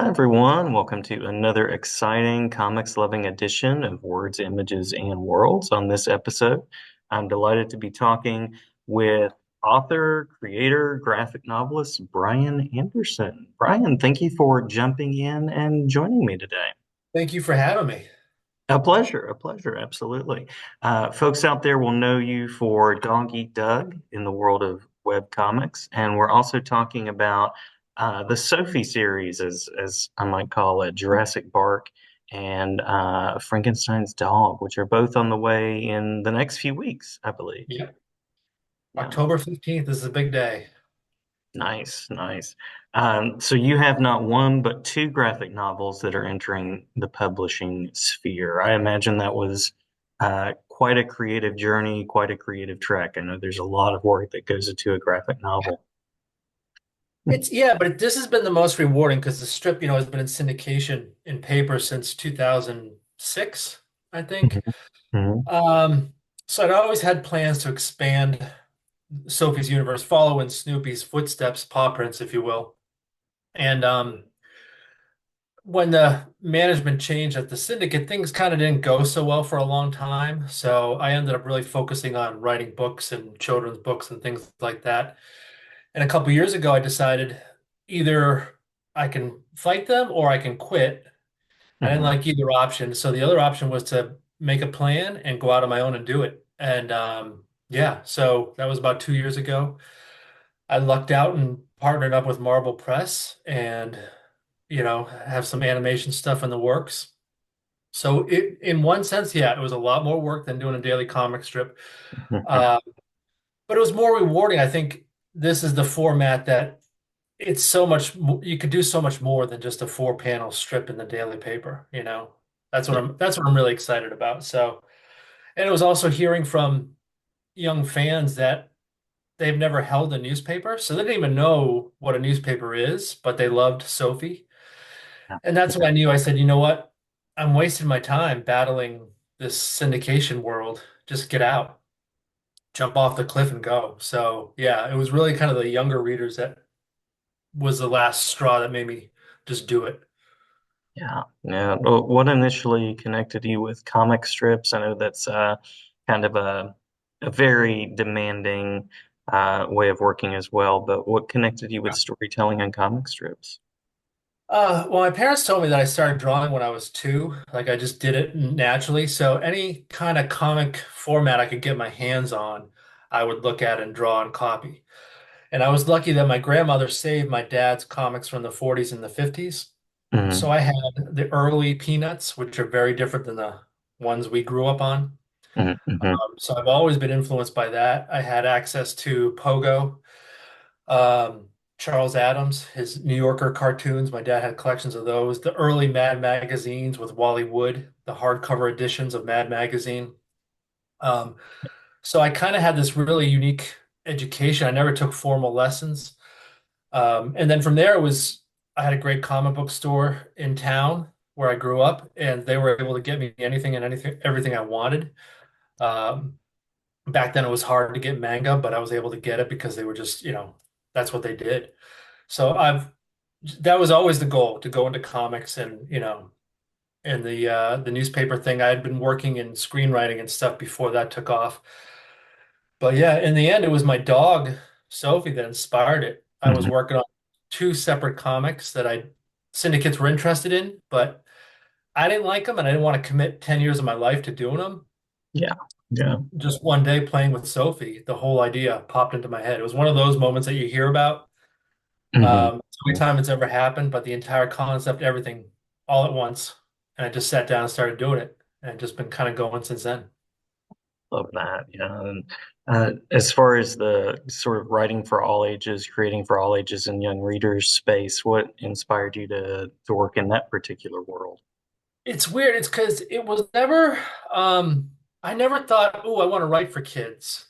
Hi, everyone. Welcome to another exciting comics loving edition of Words, Images, and Worlds. On this episode, I'm delighted to be talking with author, creator, graphic novelist Brian Anderson. Brian, thank you for jumping in and joining me today. Thank you for having me. A pleasure, absolutely. Folks out there will know you for Dog Eat Doug in the world of web comics, and we're also talking about the Sophie series, as I might call it, Jurassic Bark and Frankenstein's Dog, which are both on the way in the next few weeks, I believe. Yeah. Yeah, October 15th is a big day. nice, nice. So you have not one but two graphic novels that are entering the publishing sphere. I imagine that was quite a creative journey, quite a creative trek. I know there's a lot of work that goes into a graphic novel. But this has been the most rewarding because the strip, has been in syndication in paper since 2006, I think. Mhm, mhm, Um, so I'd always had plans to expand Sophie's universe, follow in Snoopy's footsteps, paw prints, if you will. And when the management changed at the syndicate, things kind of didn't go so well for a long time. So I ended up really focusing on writing books and children's books and things like that. And a couple years ago, I decided either I can fight them or I can quit. I didn't mhm. like either option. So the other option was to make a plan and go out on my own and do it. And yeah, so that was about 2 years ago. I lucked out and partnered up with Marble Press and, have some animation stuff in the works. So in one sense, yeah, it was a lot more work than doing a daily comic strip. Uh, but it was more rewarding. I think this is the format that it's so much you could do so much more than just a four-panel strip in the daily paper, Yeah. that's what I'm really excited about. So, and it was also hearing from young fans that they've never held a newspaper, so they didn't even know what a newspaper is, but they loved Sophie. Yeah. And that's when I knew. I said, you know what? I'm wasting my time battling this syndication world. Just get out, jump off the cliff and go. So, yeah, it was really kind of the younger readers that was the last straw that made me just do it. Yeah, yeah. Well, what initially connected you with comic strips? I know that's kind of a very demanding way of working as well, but what connected you with storytelling and comic strips? Well, my parents told me that I started drawing when I was two. Like I just did it naturally. So any kind of comic format I could get my hands on, I would look at and draw and copy. And I was lucky that my grandmother saved my dad's comics from the 40s and the 50s. So Hmm. I had the early Peanuts, which are very different than the ones we grew up on. Hmm. Hmm. So I've always been influenced by that. I had access to Pogo, um, Charles Adams, his New Yorker cartoons. My dad had collections of those. The early Mad magazines with Wally Wood, the hardcover editions of Mad magazine. Um, so I kind of had this really unique education. I never took formal lessons. And then from there, I had a great comic book store in town where I grew up, and they were able to get me anything and anything, everything I wanted. Um, Back then, it was hard to get manga, but I was able to get it because they were just, that's what they did. So that was always the goal to go into comics and, and the newspaper thing. I had been working in screenwriting and stuff before that took off. But yeah, in the end, it was my dog, Sophie, that inspired it. I was Hmm. working on two separate comics that syndicates were interested in, but I didn't like them and I didn't want to commit 10 years of my life to doing them. Yeah, yeah. Just one day playing with Sophie, the whole idea popped into my head. It was one of those moments that you hear about. Hmm. Every time it's ever happened, but the entire concept, everything all at once. And I just sat down and started doing it and just been kind of going since then. Love that. Yeah. And as far as the sort of writing for all ages, creating for all ages and young readers space, what inspired you to work in that particular world? It's weird. It's because it was never, I never thought, oh, I want to write for kids.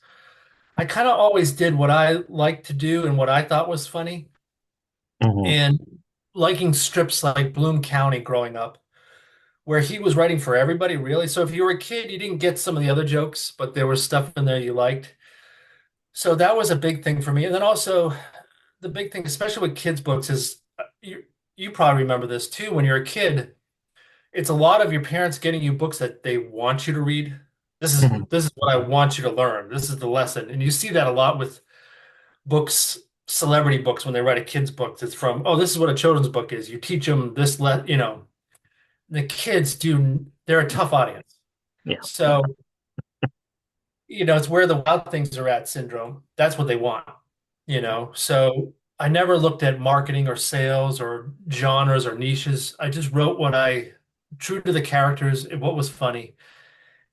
I kind of always did what I liked to do and what I thought was funny. Hmm. And liking strips like Bloom County growing up, where he was writing for everybody, really. So if you were a kid, you didn't get some of the other jokes, but there was stuff in there you liked. So that was a big thing for me. And then also the big thing, especially with kids' books, is you probably remember this too. When you're a kid, it's a lot of your parents getting you books that they want you to read. Mhm. This is what I want you to learn. This is the lesson. And you see that a lot with books, celebrity books when they write a kid's book. It's from, oh, this is what a children's book is. You teach them this, the kids do, they're a tough audience. Yeah, yeah, So, it's where the wild things are at syndrome. That's what they want. So I never looked at marketing or sales or genres or niches. I just wrote true to the characters, and what was funny.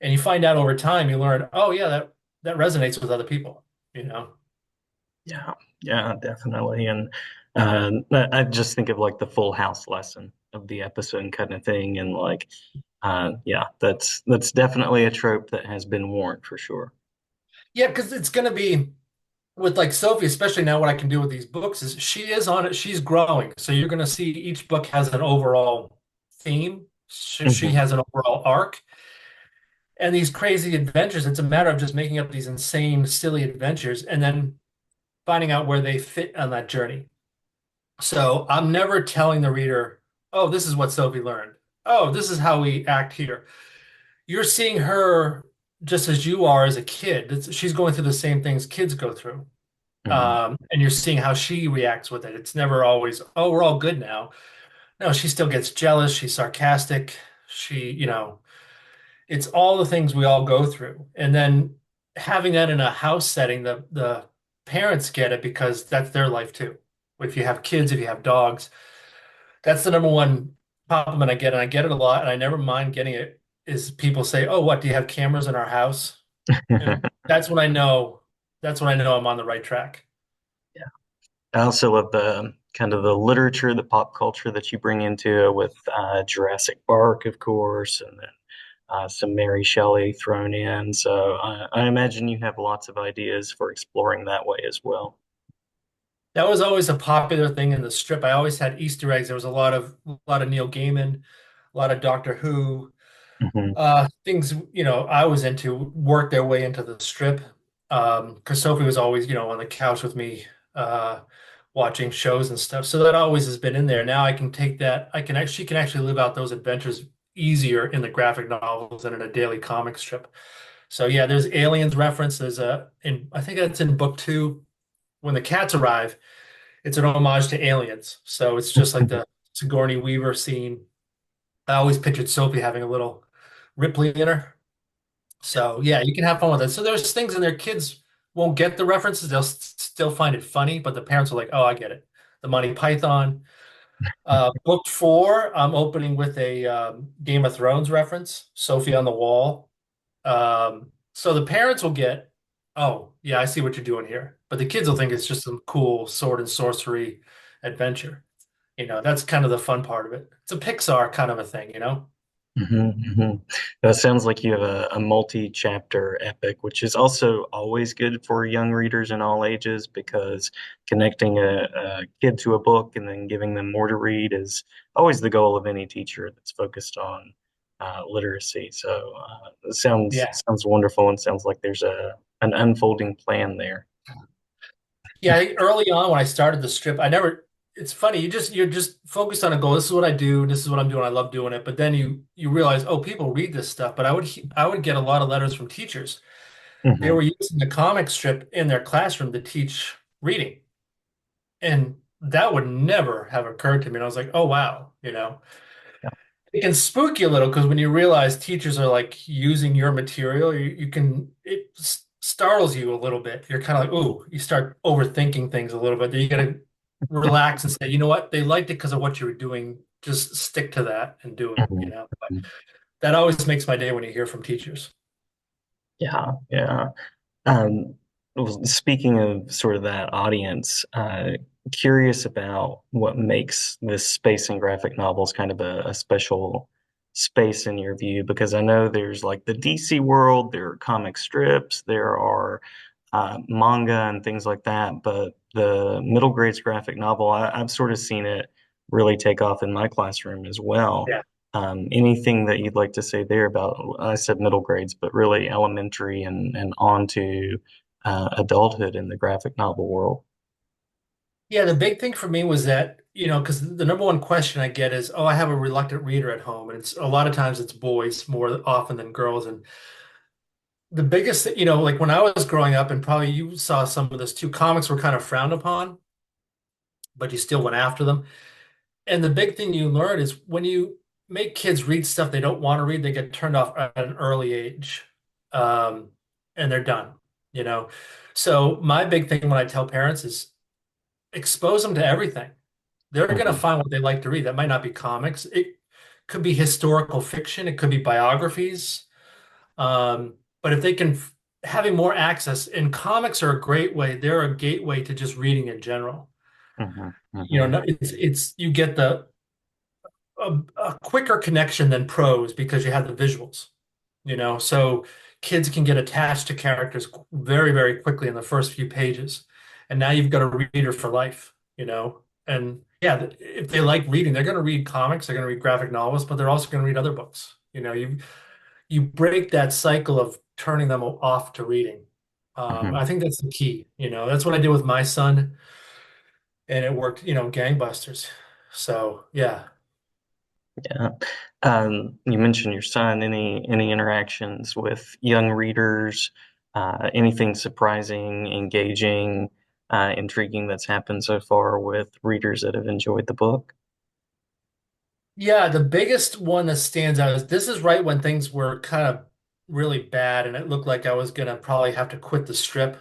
And you find out over time, you learn, oh yeah, that resonates with other people. yeah, yeah, definitely. And I just think of like the Full House lesson of the episode kind of thing, and like, yeah, that's definitely a trope that has been worn for sure. Yeah, because it's gonna be with like Sophie, especially now what I can do with these books is she is on it, she's growing. So you're gonna see each book has an overall theme. She Hmm. has an overall arc. And these crazy adventures, it's a matter of just making up these insane, silly adventures and then finding out where they fit on that journey. So I'm never telling the reader, oh, this is what Sophie learned. Oh, this is how we act here. You're seeing her just as you are as a kid. She's going through the same things kids go through. Hmm. And you're seeing how she reacts with it. It's never always, oh, we're all good now. No, she still gets jealous. She's sarcastic. It's all the things we all go through. And then having that in a house setting, the parents get it because that's their life too. If you have kids, if you have dogs, that's the number one compliment I get, and I get it a lot, and I never mind getting it, is people say, "Oh, what, do you have cameras in our house?" And that's when I know I'm on the right track. Yeah. I also love the kind of the literature, the pop culture that you bring into it with Jurassic Park, of course, and then some Mary Shelley thrown in. So I imagine you have lots of ideas for exploring that way as well. That was always a popular thing in the strip. I always had Easter eggs. There was a lot of Neil Gaiman, a lot of Doctor Who. Hmm. Things, I was into work their way into the strip. Because Sophie was always, on the couch with me, watching shows and stuff. So that always has been in there. Now I can take that, she can actually live out those adventures easier in the graphic novels than in a daily comic strip. So yeah, there's aliens reference. I think that's in book 2. When the cats arrive, it's an homage to aliens. So it's just like the Sigourney Weaver scene. I always pictured Sophie having a little Ripley in her. So yeah, you can have fun with it. So there's things in there kids won't get the references. They'll still find it funny, but the parents are like, "Oh, I get it." The Monty Python. Book 4, I'm opening with a Game of Thrones reference, Sophie on the Wall. So the parents will get, "Oh, yeah, I see what you're doing here," but the kids will think it's just some cool sword and sorcery adventure. That's kind of the fun part of it. It's a Pixar kind of a thing. Hmm. Hmm. That sounds like you have a multi-chapter epic, which is also always good for young readers in all ages because connecting a kid to a book and then giving them more to read is always the goal of any teacher that's focused on literacy. So it Yeah. sounds wonderful and sounds like there's a an unfolding plan there. Yeah, early on when I started the strip, it's funny, you're just focused on a goal. This is what I do, this is what I'm doing, I love doing it. But then you realize, oh, people read this stuff. But I would get a lot of letters from teachers. They Hmm. were using the comic strip in their classroom to teach reading. And that would never have occurred to me. And I was like, oh wow. Yeah. It can spook you a little because when you realize teachers are like using your material, it startles you a little bit. You're kind of like, ooh, you start overthinking things a little bit. Then you got to relax and say, you know what? They liked it because of what you were doing. Just stick to that and do it. Mhm. But that always makes my day when you hear from teachers. Yeah, yeah. Well, speaking of sort of that audience, curious about what makes this space and graphic novels kind of a special space in your view, because I know there's like the DC world, there are comic strips, there are manga and things like that, but the middle grades graphic novel, I've sort of seen it really take off in my classroom as well. Yeah. Anything that you'd like to say there about, I said middle grades, but really elementary and on to adulthood in the graphic novel world? Yeah, the big thing for me was that, because the number one question I get is, oh, I have a reluctant reader at home. And it's a lot of times it's boys more often than girls. And the biggest, like when I was growing up, and probably you saw some of this too, comics were kind of frowned upon, but you still went after them. And the big thing you learn is when you make kids read stuff they don't want to read, they get turned off at an early age. Um, and they're done, you know. So my big thing when I tell parents is expose them to everything. They're going to Hmm. find what they like to read. That might not be comics. It could be historical fiction. It could be biographies. But if they can, having more access, and comics are a great way. They're a gateway to just reading in general. Hmm. Hmm. It's you get a quicker connection than prose because you have the visuals. So kids can get attached to characters very, very quickly in the first few pages. And now you've got a reader for life. And yeah, if they like reading, they're going to read comics, they're going to read graphic novels, but they're also going to read other books. You break that cycle of turning them off to reading. Hmm. I think that's the key. That's what I did with my son, and it worked, gangbusters. So yeah. Yeah. You mentioned your son. Any interactions with young readers? Anything surprising, engaging, intriguing that's happened so far with readers that have enjoyed the book? Yeah, the biggest one that stands out is this is right when things were kind of really bad, and it looked like I was gonna probably have to quit the strip.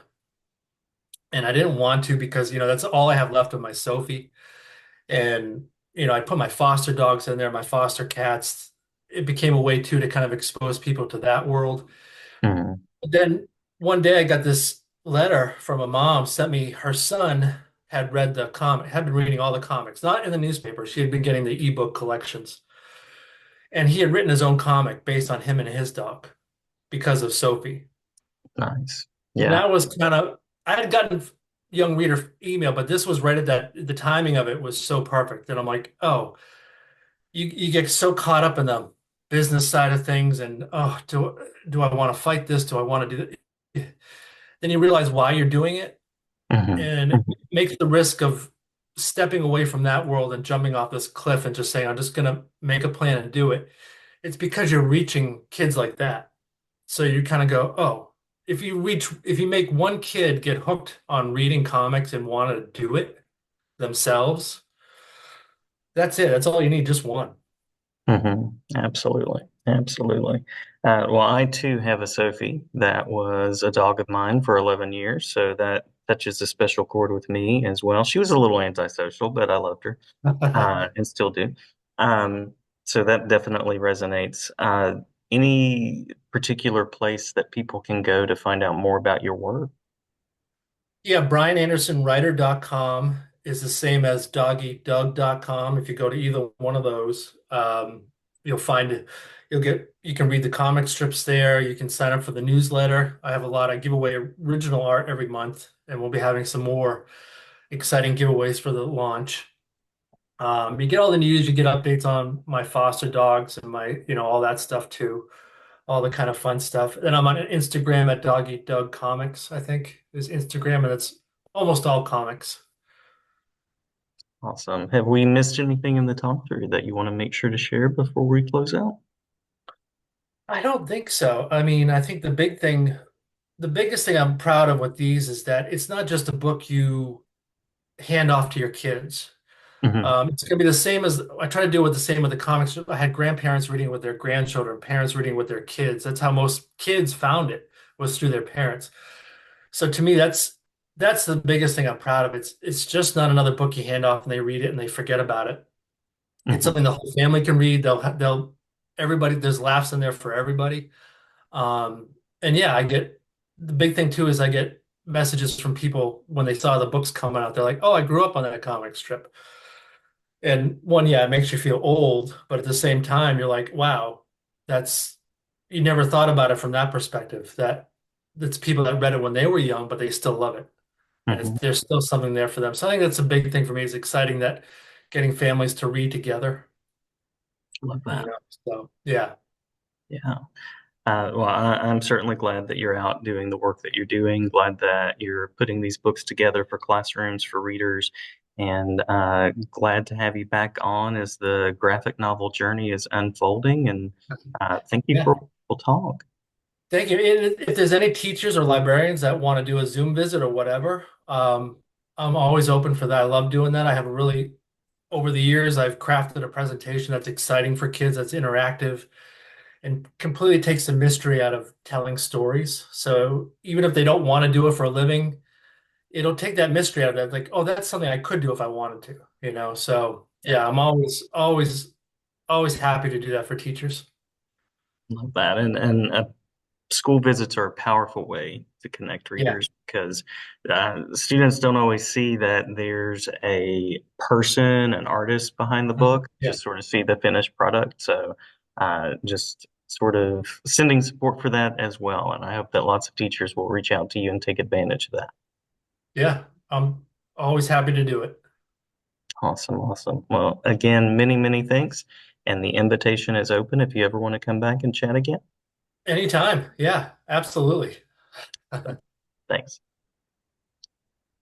And I didn't want to because, that's all I have left of my Sophie. And, I put my foster dogs in there, my foster cats. It became a way too to kind of expose people to that world. Hmm. But then one day I got this letter from a mom, sent me her son had read the comic, had been reading all the comics, not in the newspaper. She had been getting the ebook collections. And he had written his own comic based on him and his dog because of Sophie. Nice. And Yeah. that was kind of, I had gotten young reader email, but this was right at the timing of it was so perfect. And I'm like, oh, you get so caught up in the business side of things and, oh, do I want to fight this? Do I want to do that? Then you realize why you're doing it. Hmm. And it makes the risk of stepping away from that world and jumping off this cliff and just saying, I'm just going to make a plan and do it. It's because you're reaching kids like that. So you kind of go, oh, if you make one kid get hooked on reading comics and want to do it themselves, that's it. That's all you need, just one. Hmm. Absolutely. Absolutely. Well, I too have a Sophie that was a dog of mine for 11 years, so that touches a special chord with me as well. She was a little antisocial, but I loved her, and still do. Um, so that definitely resonates. Any particular place that people can go to find out more about your work? Yeah, BrianAndersonWriter.com is the same as DogEatDoug.com. If you go to either one of those, you'll find you can read the comic strips there. You can sign up for the newsletter. I give away original art every month, and we'll be having some more exciting giveaways for the launch. You get all the news, you get updates on my foster dogs and all that stuff too, all the kind of fun stuff. Then I'm on Instagram at Dog Eat Doug Comics, I think is Instagram, and it's almost all comics. Awesome. Have we missed anything in the talk through that you want to make sure to share before we close out? I don't think so. I mean, I think the biggest thing I'm proud of with these is that it's not just a book you hand off to your kids. Hmm. It's going to be the same as I try to do with the same with the comics. I had grandparents reading with their grandchildren, parents reading with their kids. That's how most kids found it was through their parents. So to me, that's the biggest thing I'm proud of. It's just not another book you hand off and they read it and they forget about it. It's Hmm. something the whole family can read. They'll everybody there's laughs in there for everybody. And yeah, I get the big thing too is I get messages from people when they saw the books coming out. They're like, "Oh, I grew up on that comic strip." And one, yeah, it makes you feel old, but at the same time, you're like, wow, that's you never thought about it from that perspective. That's people that read it when they were young, but they still love it. And Hmm. there's still something there for them. So I think that's a big thing for me. It's exciting that getting families to read together, Love you that. know. So yeah. Yeah. Well, I'm certainly glad that you're out doing the work that you're doing. Glad that you're putting these books together for classrooms, for readers. and glad to have you back on as the graphic novel journey is unfolding. And thank you Yeah. for we'll talk. Thank you. If there's any teachers or librarians that want to do a Zoom visit or whatever, I'm always open for that. I love doing that. I have a really, over the years, I've crafted a presentation that's exciting for kids, that's interactive, and completely takes the mystery out of telling stories. So even if they don't want to do it for a living, it'll take that mystery out of it. Like, oh, that's something I could do if I wanted to, you know? So Yeah, yeah, I'm always happy to do that for teachers. love that. And school visits are a powerful way to connect Yeah. readers because students don't always see that there's a person, an artist behind the Mhm. book, Yeah. just sort of see the finished product. So just sort of sending support for that as well. And I hope that lots of teachers will reach out to you and take advantage of that. Yeah. I'm always happy to do it. Awesome, awesome. Well, again, many, many thanks. And the invitation is open if you ever want to come back and chat again. Anytime. Yeah, absolutely. Thanks.